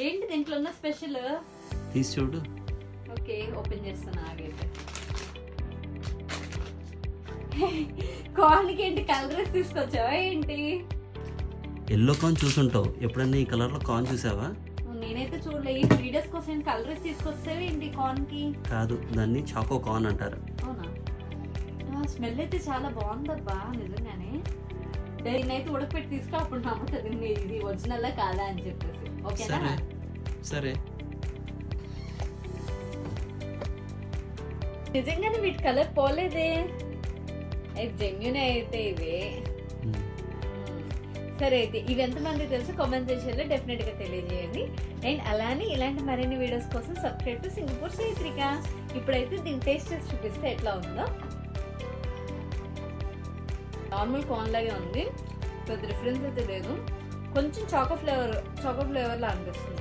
ఏంటి దీంట్లో ఉన్న స్పెషల్? తీసి చూడు. ఓకే, ఓపెన్ చేస్తాను ఆగైతే. కార్న్కి ఏంటి కలర్స్ తీసుకొచ్చావా ఏంటి? ఎల్లో కార్న్ చూసుంటావు, ఎప్పుడన్నా ఈ కలర్లో కార్న్ చూసావా? నేనైతే చూడలే. ఈ వీడియోస్ కోసం కలర్స్ తీసుకొస్తావా ఏంటి కార్న్కి? కాదు, దాన్ని చాకో కార్న్ అంటారు. అవునా? స్మెల్ అయితే చాలా బాగుందబ్బా నిజంగానే. దీన్నైతే ఉడకపెట్టి తీసుకో, అప్పుడు నమ్ముతుంది ఇది ఒరిజినల్ కాదా అని చెప్పేసి. ఓకేనా? సరే. నిజంగానే వీటి కలర్ పోలేదే, అయితే జెన్యున్ అయితే ఇవే. సరే, అయితే ఇవి ఎంతమంది తెలుసు కామెంట్ సెక్షన్లో డెఫినెట్ గా తెలియజేయండి. అండ్ అలానే ఇలాంటి మరిన్ని వీడియోస్ కోసం సబ్స్క్రైబ్ టు సింగపూర్ చైత్రిక. ఇప్పుడైతే దీన్ని టేస్ట్ చేసి చూపిస్తే ఎట్లా ఉందో. నార్మల్ కార్న్ లాగే ఉంది, పెద్ద డిఫరెన్స్ అయితే లేదు. కొంచెం చాకో ఫ్లేవర్ లా అనిపిస్తుంది.